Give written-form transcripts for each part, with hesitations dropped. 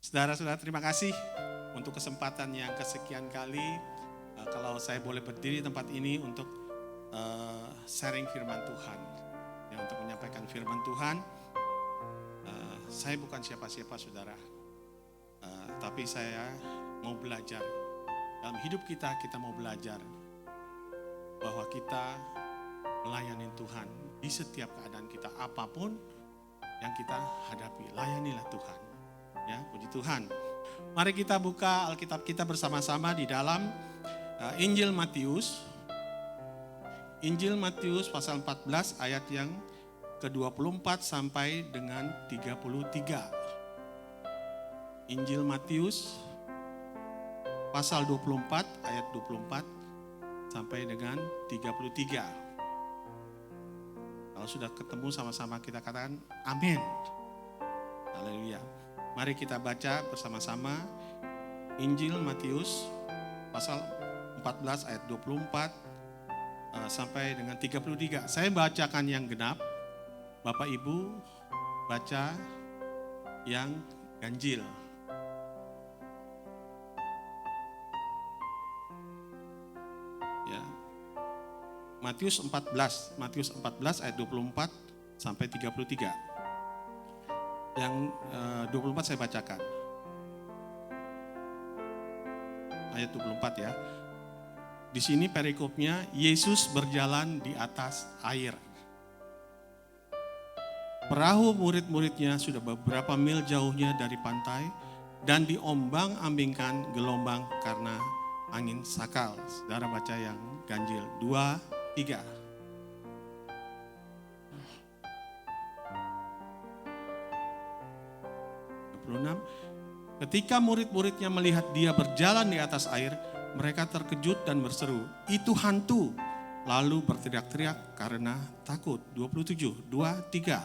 Saudara-saudara, terima kasih untuk kesempatan yang kesekian kali. Kalau saya boleh berdiri di tempat ini untuk sharing firman Tuhan. Ya, untuk menyampaikan firman Tuhan. Saya bukan siapa-siapa saudara. Tapi saya mau belajar. Dalam hidup kita mau belajar. Bahwa kita melayani Tuhan di setiap keadaan kita. Apapun yang kita hadapi, layanilah Tuhan. Ya, puji Tuhan. Mari kita buka Alkitab kita bersama-sama di dalam Injil Matius. Injil Matius pasal 14 ayat yang ke-24 sampai dengan 33. Injil Matius pasal 24 ayat 24 sampai dengan 33. Kalau sudah ketemu sama-sama kita katakan amin. Haleluya. Mari kita baca bersama-sama Injil Matius pasal 14 ayat 24 sampai dengan 33. Saya bacakan yang genap, Bapak Ibu baca yang ganjil. Ya. Matius 14 ayat 24 sampai 33. Yang 24 saya bacakan. Ayat 24 ya. Di sini perikopnya, Yesus berjalan di atas air. Perahu murid-muridnya sudah beberapa mil jauhnya dari pantai dan diombang-ambingkan gelombang karena angin sakal. Saudara baca yang ganjil. 2, 3. Ketika murid-muridnya melihat dia berjalan di atas air, mereka terkejut dan berseru, "Itu hantu!" Lalu berteriak-teriak karena takut. 27, 2, 3.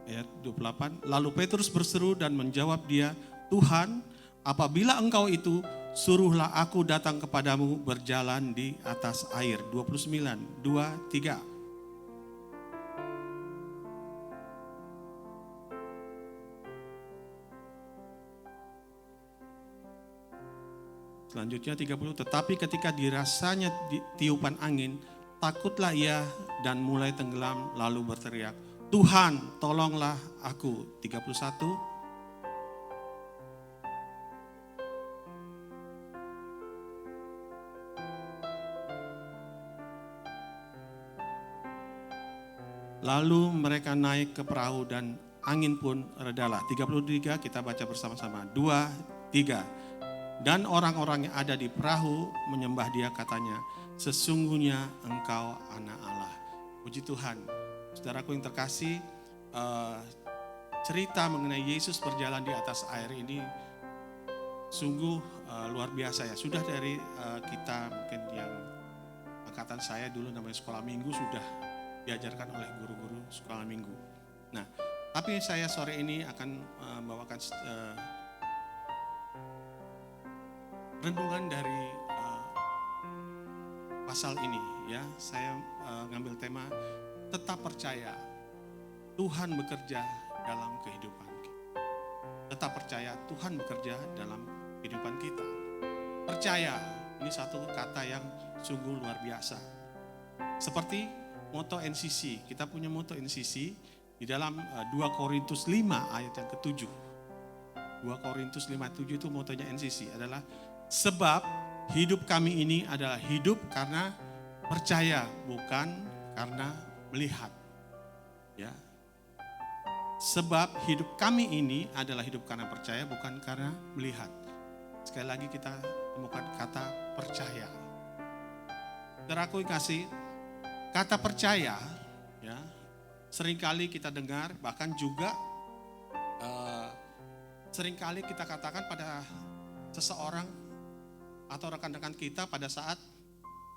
Ayat 28, lalu Petrus berseru dan menjawab dia, "Tuhan, apabila engkau itu, suruhlah aku datang kepadamu berjalan di atas air." 29, 2, 3. Selanjutnya 30, tetapi ketika dirasanya tiupan angin, takutlah ia dan mulai tenggelam lalu berteriak, "Tuhan, tolonglah aku." 31. Lalu mereka naik ke perahu dan angin pun redalah. 33 kita baca bersama-sama. 2, 3. Dan orang-orang yang ada di perahu menyembah dia, katanya, "Sesungguhnya engkau anak Allah." Puji Tuhan. Saudaraku yang terkasih, cerita mengenai Yesus berjalan di atas air ini sungguh luar biasa ya. Sudah dari kita mungkin yang angkatan saya dulu namanya sekolah minggu sudah diajarkan oleh guru-guru sekolah minggu. Nah, tapi saya sore ini akan membawakan renungan dari pasal ini ya. Saya ngambil tema tetap percaya Tuhan bekerja dalam kehidupan kita. Tetap percaya Tuhan bekerja dalam kehidupan kita. Percaya, ini satu kata yang sungguh luar biasa. Seperti moto NCC, kita punya moto NCC di dalam 2 Korintus 5 ayat yang ke-7. 2 Korintus 5:7 itu motonya NCC adalah, sebab hidup kami ini adalah hidup karena percaya, bukan karena melihat. Ya. Sebab hidup kami ini adalah hidup karena percaya, bukan karena melihat. Sekali lagi kita temukan kata percaya. Saudaraku kasih, kata percaya, ya, seringkali kita dengar, bahkan juga seringkali kita katakan pada seseorang atau rekan-rekan kita pada saat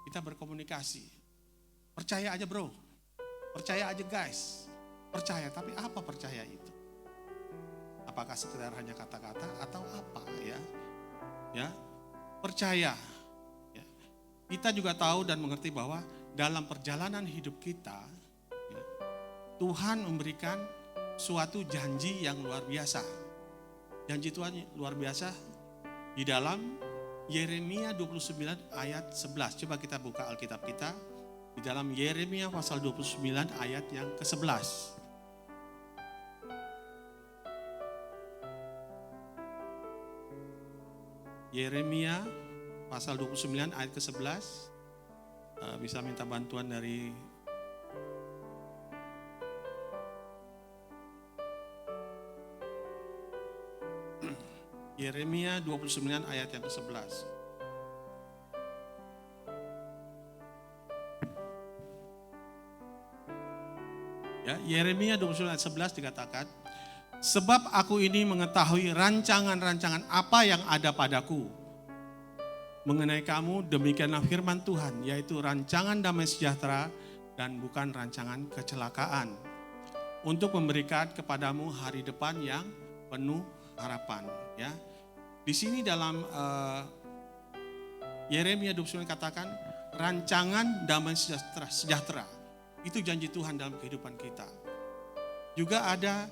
kita berkomunikasi. Percaya aja bro, percaya aja guys, percaya. Tapi apa percaya itu? Apakah sekedar hanya kata-kata atau apa ya? Ya, percaya. Ya. Kita juga tahu dan mengerti bahwa dalam perjalanan hidup kita, ya, Tuhan memberikan suatu janji yang luar biasa. Janji Tuhan luar biasa di dalam Yeremia 29 ayat 11. Coba kita buka Alkitab kita. Di dalam Yeremia pasal 29 ayat yang ke-11. Yeremia pasal 29 ayat ke-11. Bisa minta bantuan dari Yeremia 29 ayat yang ke-11. Ya, Yeremia 29 ayat 11 dikatakan, sebab aku ini mengetahui rancangan-rancangan apa yang ada padaku mengenai kamu, demikianlah firman Tuhan, yaitu rancangan damai sejahtera dan bukan rancangan kecelakaan, untuk memberikan kepadamu hari depan yang penuh harapan. Ya, di sini dalam Yeremia 29 katakan rancangan damai sejahtera. Itu janji Tuhan dalam kehidupan kita. Juga ada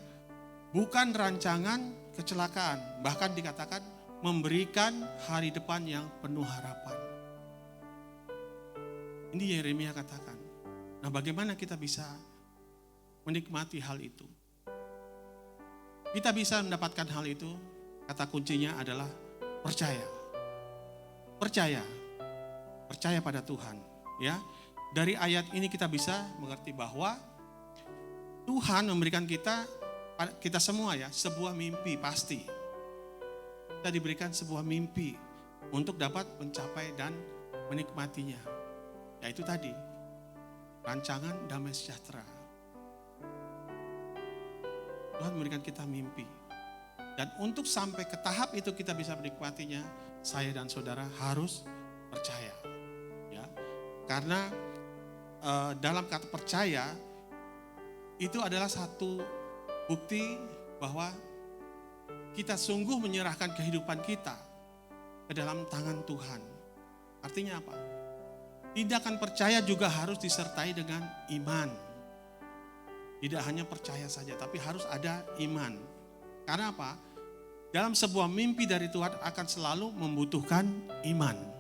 bukan rancangan kecelakaan, bahkan dikatakan memberikan hari depan yang penuh harapan. Ini Yeremia katakan. Nah, bagaimana kita bisa menikmati hal itu? Kita bisa mendapatkan hal itu, kata kuncinya adalah percaya. Percaya. Percaya pada Tuhan, ya. Dari ayat ini kita bisa mengerti bahwa Tuhan memberikan kita semua ya, sebuah mimpi pasti. Kita diberikan sebuah mimpi untuk dapat mencapai dan menikmatinya. Yaitu tadi, rancangan damai sejahtera. Tuhan memberikan kita mimpi. Dan untuk sampai ke tahap itu kita bisa menikmatinya, saya dan saudara harus percaya. Ya. Karena dalam kata percaya itu adalah satu bukti bahwa kita sungguh menyerahkan kehidupan kita ke dalam tangan Tuhan. Artinya apa? Tindakan percaya juga harus disertai dengan iman. Tidak hanya percaya saja, tapi harus ada iman. Karena apa? Dalam sebuah mimpi dari Tuhan akan selalu membutuhkan iman.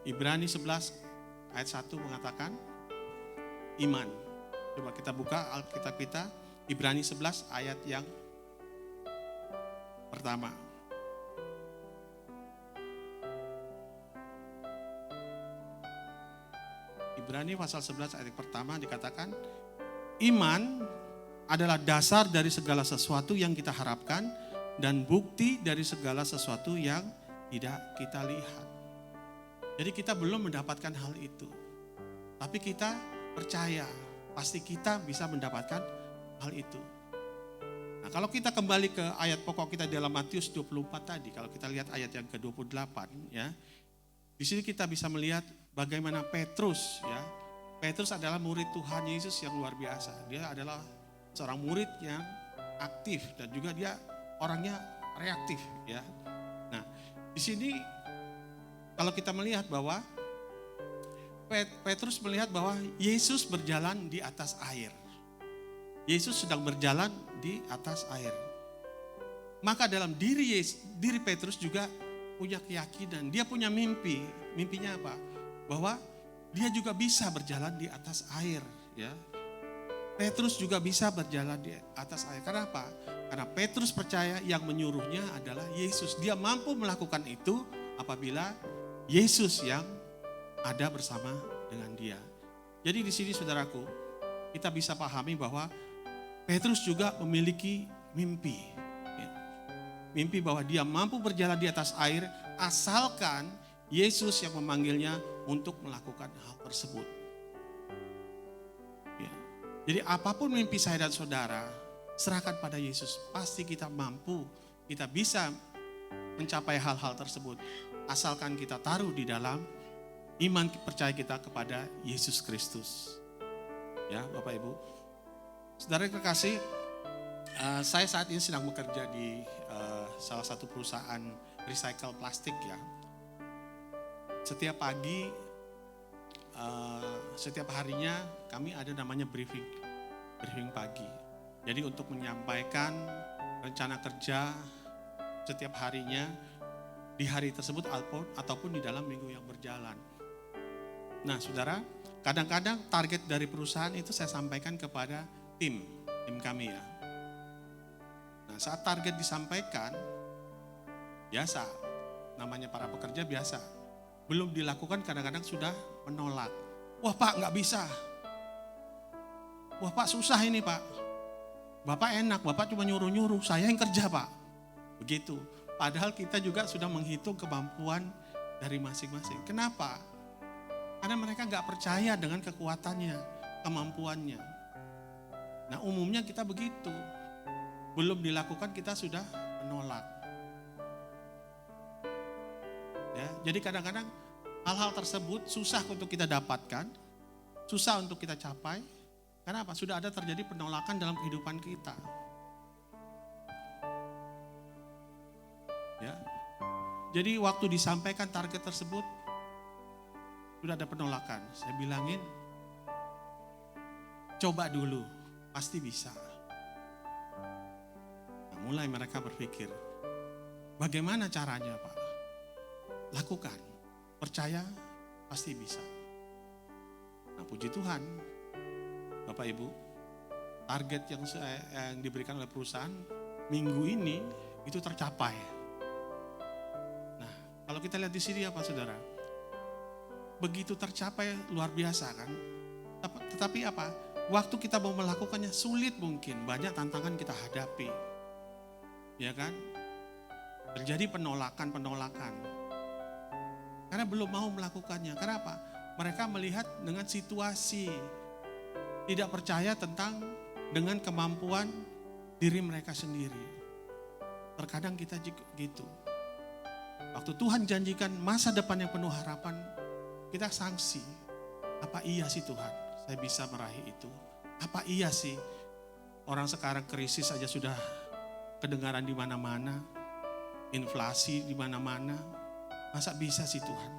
Ibrani 11 ayat 1 mengatakan iman. Coba kita buka Alkitab kita, Ibrani 11 ayat yang pertama. Ibrani pasal 11 ayat yang pertama dikatakan, iman adalah dasar dari segala sesuatu yang kita harapkan dan bukti dari segala sesuatu yang tidak kita lihat. Jadi kita belum mendapatkan hal itu. Tapi kita percaya, pasti kita bisa mendapatkan hal itu. Nah, kalau kita kembali ke ayat pokok kita dalam Matius 24 tadi, kalau kita lihat ayat yang ke-28 ya. Di sini kita bisa melihat bagaimana Petrus ya. Petrus adalah murid Tuhan Yesus yang luar biasa. Dia adalah seorang murid yang aktif dan juga dia orangnya reaktif ya. Nah, di sini kalau kita melihat bahwa Petrus melihat bahwa Yesus berjalan di atas air. Yesus sedang berjalan di atas air. Maka dalam diri Petrus juga punya keyakinan. Dia punya mimpi. Mimpinya apa? Bahwa dia juga bisa berjalan di atas air. Ya. Petrus juga bisa berjalan di atas air. Karena apa? Karena Petrus percaya yang menyuruhnya adalah Yesus. Dia mampu melakukan itu apabila Yesus yang ada bersama dengan dia. Jadi di sini saudaraku, kita bisa pahami bahwa Petrus juga memiliki mimpi. Mimpi bahwa dia mampu berjalan di atas air asalkan Yesus yang memanggilnya untuk melakukan hal tersebut. Jadi apapun mimpi saya dan saudara, serahkan pada Yesus. Pasti kita mampu, kita bisa mencapai hal-hal tersebut. Asalkan kita taruh di dalam iman percaya kita kepada Yesus Kristus. Ya Bapak Ibu. Saudara kekasih, saya saat ini sedang bekerja di salah satu perusahaan recycle plastik ya. Setiap pagi, setiap harinya kami ada namanya briefing pagi. Jadi untuk menyampaikan rencana kerja setiap harinya di hari tersebut ataupun di dalam minggu yang berjalan. Nah saudara, kadang-kadang target dari perusahaan itu saya sampaikan kepada tim kami ya. Nah saat target disampaikan, biasa, namanya para pekerja biasa. Belum dilakukan kadang-kadang sudah menolak. Wah Pak nggak bisa. Wah Pak susah ini Pak. Bapak enak, Bapak cuma nyuruh-nyuruh, saya yang kerja Pak. Begitu. Padahal kita juga sudah menghitung kemampuan dari masing-masing. Kenapa? Karena mereka nggak percaya dengan kekuatannya, kemampuannya. Nah umumnya kita begitu. Belum dilakukan kita sudah menolak. Ya, jadi kadang-kadang hal-hal tersebut susah untuk kita dapatkan, susah untuk kita capai. Karena apa? Sudah ada terjadi penolakan dalam kehidupan kita. Ya. Jadi waktu disampaikan target tersebut sudah ada penolakan. Saya bilangin, coba dulu, pasti bisa. Nah, mulai mereka berpikir, bagaimana caranya Pak? Lakukan, percaya pasti bisa. Nah puji Tuhan, Bapak Ibu, target yang diberikan oleh perusahaan minggu ini itu tercapai. Nah kalau kita lihat di sini apa saudara? Begitu tercapai luar biasa kan? Tetapi apa? Waktu kita mau melakukannya sulit mungkin, banyak tantangan kita hadapi. Ya kan? Terjadi penolakan. Karena belum mau melakukannya. Kenapa? Mereka melihat dengan situasi. Tidak percaya dengan kemampuan diri mereka sendiri. Terkadang kita juga gitu. Waktu Tuhan janjikan masa depan yang penuh harapan, kita sangsi. Apa iya sih Tuhan? Saya bisa meraih itu. Apa iya sih? Orang sekarang krisis saja sudah kedengaran di mana-mana. Inflasi di mana-mana. Masa bisa sih Tuhan?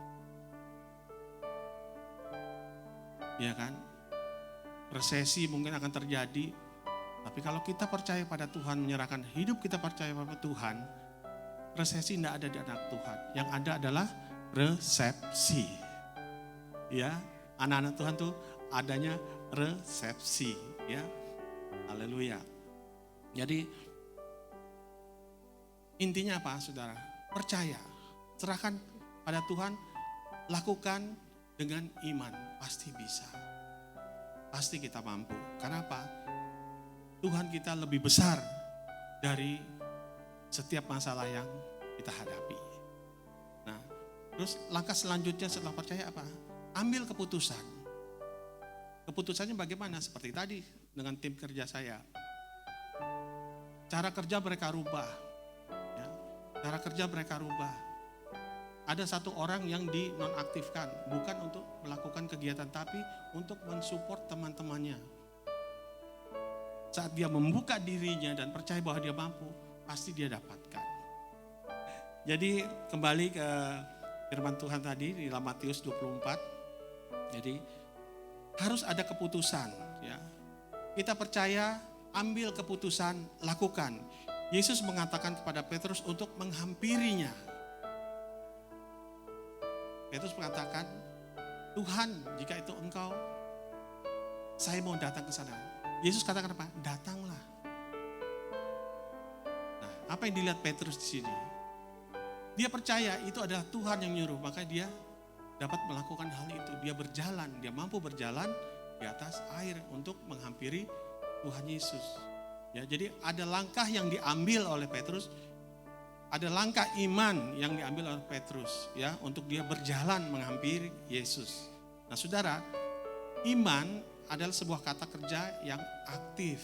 Ya kan? Resesi mungkin akan terjadi. Tapi kalau kita percaya pada Tuhan, menyerahkan hidup kita percaya pada Tuhan, resesi tidak ada di anak Tuhan. Yang ada adalah resepsi. Ya, anak-anak Tuhan tuh adanya resepsi. Ya, haleluya. Jadi intinya apa saudara? Percaya. Serahkan pada Tuhan, lakukan dengan iman, pasti bisa. Pasti kita mampu. Karena apa? Tuhan kita lebih besar dari setiap masalah yang kita hadapi. Nah, terus langkah selanjutnya setelah percaya apa? Ambil keputusan. Keputusannya bagaimana? Seperti tadi dengan tim kerja saya. Cara kerja mereka rubah. Ya, cara kerja mereka rubah. Ada satu orang yang dinonaktifkan, bukan untuk melakukan kegiatan, tapi untuk mensupport teman-temannya. Saat dia membuka dirinya dan percaya bahwa dia mampu, pasti dia dapatkan. Jadi kembali ke firman Tuhan tadi di dalam Matius 24. Jadi harus ada keputusan. Ya. Kita percaya, ambil keputusan, lakukan. Yesus mengatakan kepada Petrus untuk menghampirinya. Petrus mengatakan, Tuhan jika itu engkau, saya mau datang ke sana. Yesus katakan apa? Datanglah. Nah, apa yang dilihat Petrus di sini? Dia percaya itu adalah Tuhan yang nyuruh, maka dia dapat melakukan hal itu. Dia berjalan, dia mampu berjalan di atas air untuk menghampiri Tuhan Yesus. Ya, jadi ada langkah yang diambil oleh Petrus. Ada langkah iman yang diambil oleh Petrus ya untuk dia berjalan menghampiri Yesus. Nah, saudara, iman adalah sebuah kata kerja yang aktif.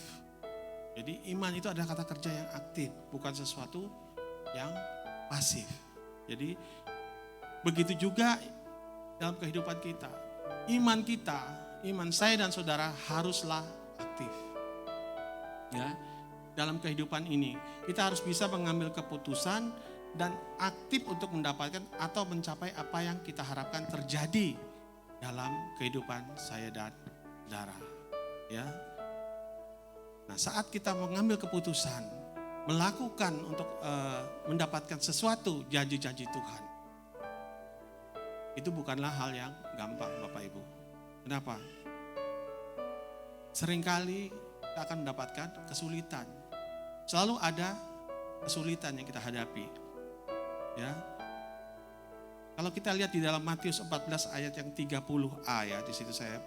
Jadi iman itu adalah kata kerja yang aktif, bukan sesuatu yang pasif. Jadi begitu juga dalam kehidupan kita. Iman kita, iman saya dan saudara haruslah aktif. Ya. Dalam kehidupan ini, kita harus bisa mengambil keputusan dan aktif untuk mendapatkan atau mencapai apa yang kita harapkan terjadi dalam kehidupan saya dan saudara. Ya. Nah, saat kita mengambil keputusan, melakukan untuk mendapatkan sesuatu janji-janji Tuhan, itu bukanlah hal yang gampang, Bapak Ibu. Kenapa? Seringkali kita akan mendapatkan kesulitan. Selalu ada kesulitan yang kita hadapi. Ya. Kalau kita lihat di dalam Matius 14 ayat yang 30a ya, di situ saya.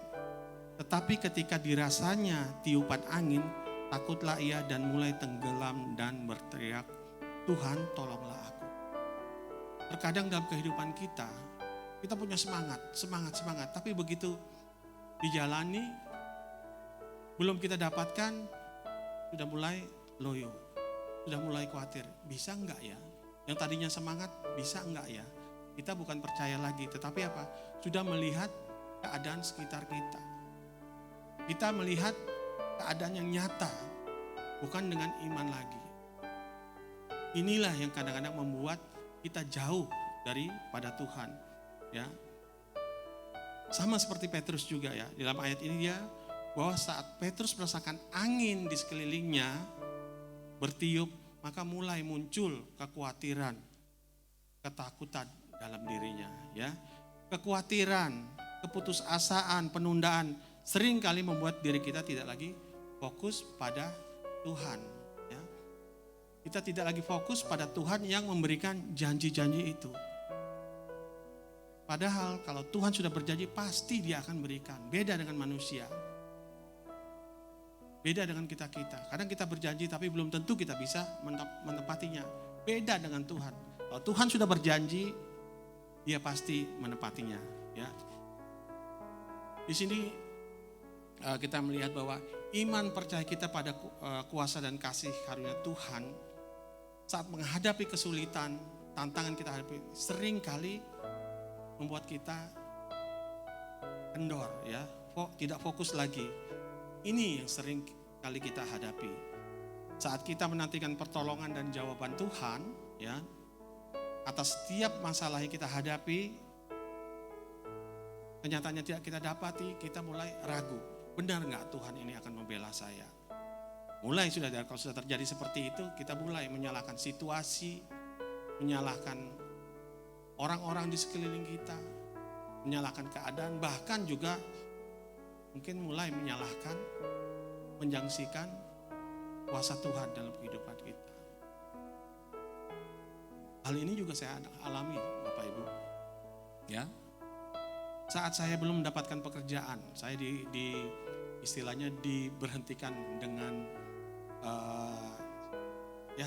Tetapi ketika dirasanya tiupan angin, takutlah ia dan mulai tenggelam dan berteriak, Tuhan tolonglah aku. Terkadang dalam kehidupan kita punya semangat. Tapi begitu dijalani, belum kita dapatkan, sudah mulai loyo, sudah mulai khawatir. Bisa enggak ya? Yang tadinya semangat, bisa enggak ya? Kita bukan percaya lagi, tetapi apa? Sudah melihat keadaan sekitar kita. Kita melihat keadaan yang nyata, bukan dengan iman lagi. Inilah yang kadang-kadang membuat kita jauh daripada Tuhan. Ya, sama seperti Petrus juga ya. Dalam ayat ini dia bahwa saat Petrus merasakan angin di sekelilingnya bertiup, maka mulai muncul kekhawatiran, ketakutan dalam dirinya. Ya, kekhawatiran, keputusasaan, penundaan sering kali membuat diri kita tidak lagi fokus pada Tuhan. Ya. Kita tidak lagi fokus pada Tuhan yang memberikan janji-janji itu. Padahal kalau Tuhan sudah berjanji pasti Dia akan berikan. Beda dengan manusia. Beda dengan kita-kita. Kadang kita berjanji tapi belum tentu kita bisa menepatinya. Beda dengan Tuhan. Kalau Tuhan sudah berjanji, Dia pasti menepatinya. Ya. Di sini kita melihat bahwa iman percaya kita pada kuasa dan kasih karunia Tuhan saat menghadapi kesulitan, tantangan kita hadapi, sering kali membuat kita kendor, ya, tidak fokus lagi. Ini yang sering kali kita hadapi. Saat kita menantikan pertolongan dan jawaban Tuhan, ya, atas setiap masalah yang kita hadapi, kenyataannya tidak kita dapati, kita mulai ragu. Benar nggak Tuhan ini akan membela saya? Mulai kalau sudah terjadi seperti itu, kita mulai menyalahkan situasi, menyalahkan orang-orang di sekeliling kita, menyalahkan keadaan, bahkan juga mungkin mulai menyalahkan, menjangsikan kuasa Tuhan dalam kehidupan kita. Hal ini juga saya alami, Bapak Ibu. Ya. Saat saya belum mendapatkan pekerjaan, saya istilahnya diberhentikan dengan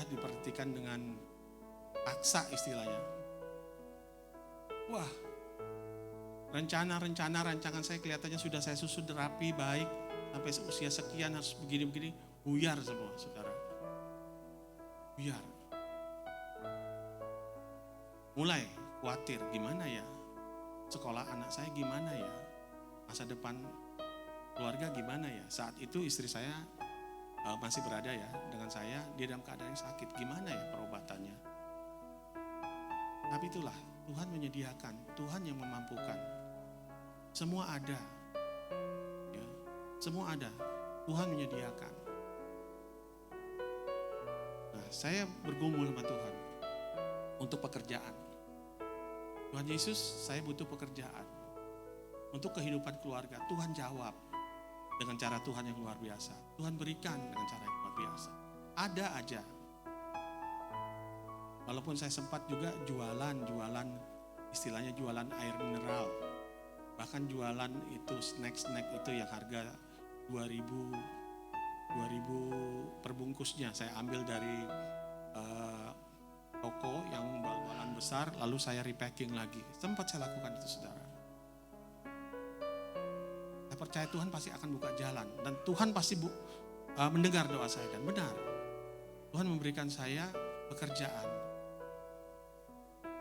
diberhentikan dengan paksa istilahnya. Wah, rancangan saya kelihatannya sudah saya susun rapi baik, sampai usia sekian harus begini-begini, buyar semua, saudara. Buyar. Mulai khawatir, gimana ya? Sekolah anak saya gimana ya? Masa depan keluarga gimana ya? Saat itu istri saya masih berada ya dengan saya, dia dalam keadaan yang sakit. Gimana ya perobatannya? Tapi itulah, Tuhan menyediakan, Tuhan yang memampukan. Semua ada. Ya, semua ada. Tuhan menyediakan. Nah, saya bergumul sama Tuhan untuk pekerjaan. Tuhan Yesus, saya butuh pekerjaan. Untuk kehidupan keluarga, Tuhan jawab dengan cara Tuhan yang luar biasa. Tuhan berikan dengan cara yang luar biasa. Ada aja. Walaupun saya sempat juga jualan, istilahnya jualan air mineral. Bahkan jualan itu snack itu yang harga 2.000 perbungkusnya. Saya ambil dari toko yang jualan besar, lalu saya repacking lagi. Sempat saya lakukan itu, saudara. Saya percaya Tuhan pasti akan buka jalan. Dan Tuhan pasti mendengar doa saya. Dan benar, Tuhan memberikan saya pekerjaan.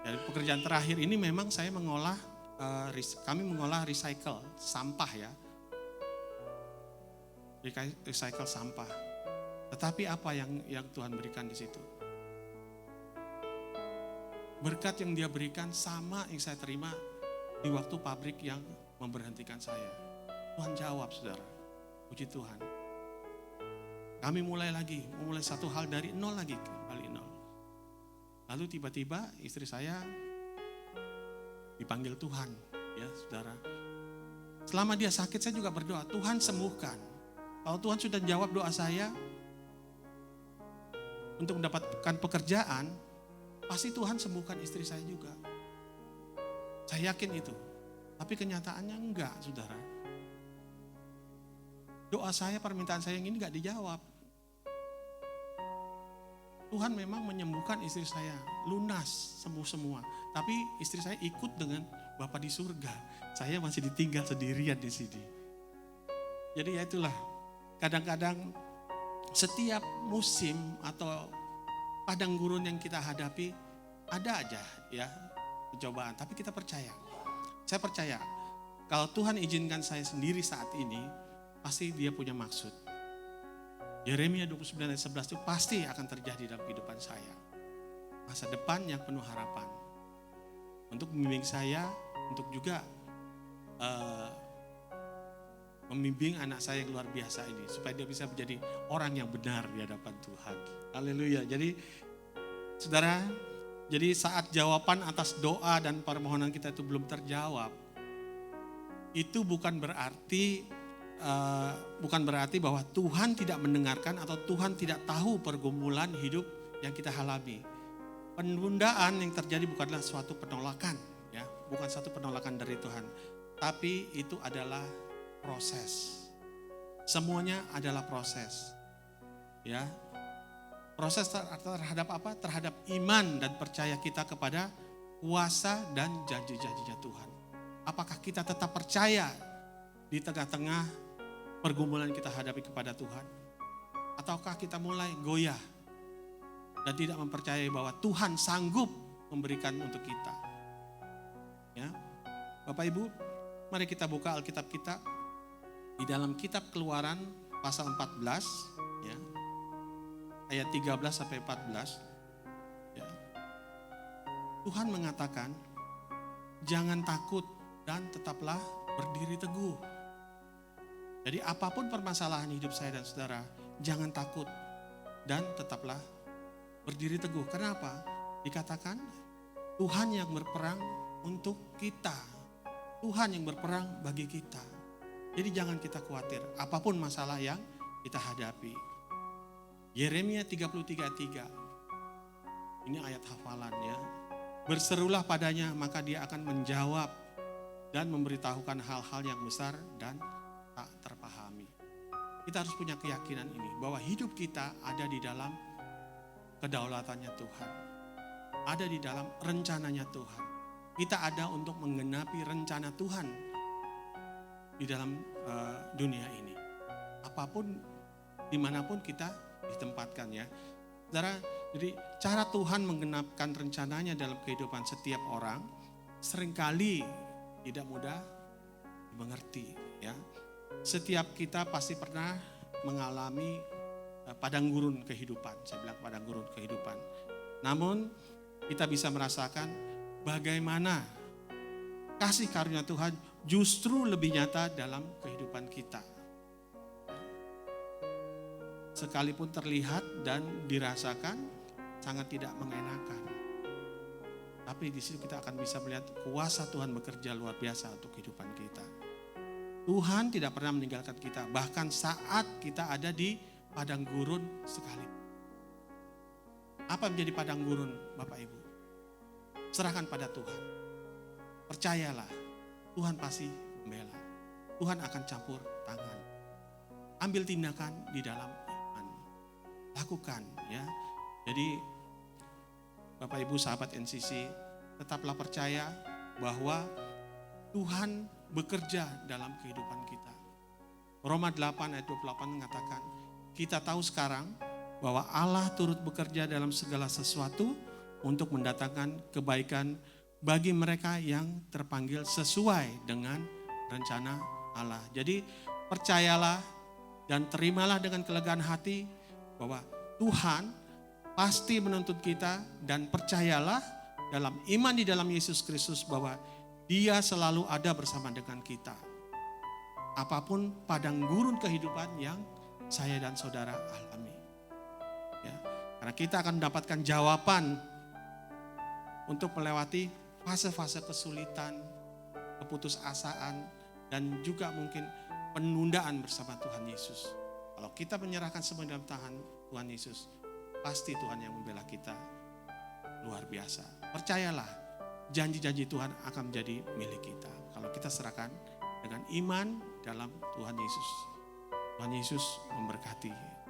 Dari pekerjaan terakhir ini memang saya kami mengolah recycle, sampah ya. Recycle sampah. Tetapi apa yang Tuhan berikan di situ? berkat yang dia berikan sama yang saya terima di waktu pabrik yang memberhentikan saya. Tuhan jawab, saudara. Puji Tuhan. Kami mulai satu hal dari nol lagi, kembali nol. Lalu tiba-tiba istri saya dipanggil Tuhan, ya saudara. Selama dia sakit saya juga berdoa, Tuhan sembuhkan. Kalau Tuhan sudah jawab doa saya untuk mendapatkan pekerjaan, pasti Tuhan sembuhkan istri saya juga. Saya yakin itu. Tapi kenyataannya enggak, saudara. Doa saya, permintaan saya yang ini enggak dijawab. Tuhan memang menyembuhkan istri saya, lunas, sembuh semua. Tapi istri saya ikut dengan Bapa di surga. Saya masih ditinggal sendirian di sini. Jadi ya itulah, kadang-kadang setiap musim atau padang gurun yang kita hadapi, ada aja ya pencobaan. Tapi kita percaya, saya percaya kalau Tuhan izinkan saya sendiri saat ini, pasti dia punya maksud. Yeremia 29 ayat 11 itu pasti akan terjadi dalam kehidupan saya. Masa depan yang penuh harapan. Untuk membimbing saya, untuk juga membimbing anak saya yang luar biasa ini. Supaya dia bisa menjadi orang yang benar di hadapan Tuhan. Haleluya. Jadi saudara, jadi saat jawaban atas doa dan permohonan kita itu belum terjawab, itu bukan berarti bahwa Tuhan tidak mendengarkan atau Tuhan tidak tahu pergumulan hidup yang kita alami. Penundaan yang terjadi bukanlah suatu penolakan, ya, bukan satu penolakan dari Tuhan, tapi itu adalah proses. Semuanya adalah proses, ya. Proses terhadap apa? Terhadap iman dan percaya kita kepada kuasa dan janji-janjinya Tuhan. Apakah kita tetap percaya di tengah-tengah pergumulan kita hadapi kepada Tuhan? Ataukah kita mulai goyah dan tidak mempercayai bahwa Tuhan sanggup memberikan untuk kita? Ya, Bapak Ibu, mari kita buka Alkitab kita di dalam kitab Keluaran pasal 14, ya, ayat 13 sampai 14. Ya. Tuhan mengatakan, jangan takut dan tetaplah berdiri teguh. Jadi apapun permasalahan hidup saya dan saudara, jangan takut dan tetaplah berdiri teguh. Kenapa? Dikatakan Tuhan yang berperang untuk kita. Tuhan yang berperang bagi kita. Jadi jangan kita khawatir apapun masalah yang kita hadapi. Yeremia 33:3. Ini ayat hafalan ya. Berserulah padanya maka dia akan menjawab dan memberitahukan hal-hal yang besar dan tak terpahami. Kita harus punya keyakinan ini bahwa hidup kita ada di dalam kedaulatannya Tuhan. Ada di dalam rencananya Tuhan. Kita ada untuk menggenapi rencana Tuhan di dalam dunia ini. Apapun, dimanapun kita ditempatkan ya. Saudara, jadi cara Tuhan menggenapkan rencananya dalam kehidupan setiap orang seringkali tidak mudah dimengerti ya. Setiap kita pasti pernah mengalami padang gurun kehidupan. Saya bilang padang gurun kehidupan. Namun kita bisa merasakan bagaimana kasih karunia Tuhan justru lebih nyata dalam kehidupan kita. Sekalipun terlihat dan dirasakan sangat tidak mengenakan. Tapi di situ kita akan bisa melihat kuasa Tuhan bekerja luar biasa untuk kehidupan kita. Tuhan tidak pernah meninggalkan kita, bahkan saat kita ada di padang gurun sekali. Apa menjadi padang gurun, Bapak Ibu? Serahkan pada Tuhan. Percayalah, Tuhan pasti membela. Tuhan akan campur tangan. Ambil tindakan di dalam iman. Lakukan ya. Jadi Bapak Ibu sahabat NCC, tetaplah percaya bahwa Tuhan bekerja dalam kehidupan kita. Roma 8 ayat 28 mengatakan, kita tahu sekarang bahwa Allah turut bekerja dalam segala sesuatu untuk mendatangkan kebaikan bagi mereka yang terpanggil sesuai dengan rencana Allah. Jadi percayalah dan terimalah dengan kelegaan hati bahwa Tuhan pasti menuntut kita, dan percayalah dalam iman di dalam Yesus Kristus bahwa Dia selalu ada bersama dengan kita. Apapun padang gurun kehidupan yang saya dan saudara alami. Ya, karena kita akan mendapatkan jawaban untuk melewati fase-fase kesulitan, keputusasaan, dan juga mungkin penundaan bersama Tuhan Yesus. Kalau kita menyerahkan semua dalam tangan Tuhan Yesus, pasti Tuhan yang membela kita luar biasa. Percayalah, janji-janji Tuhan akan menjadi milik kita. Kalau kita serahkan dengan iman dalam Tuhan Yesus. Tuhan Yesus memberkati.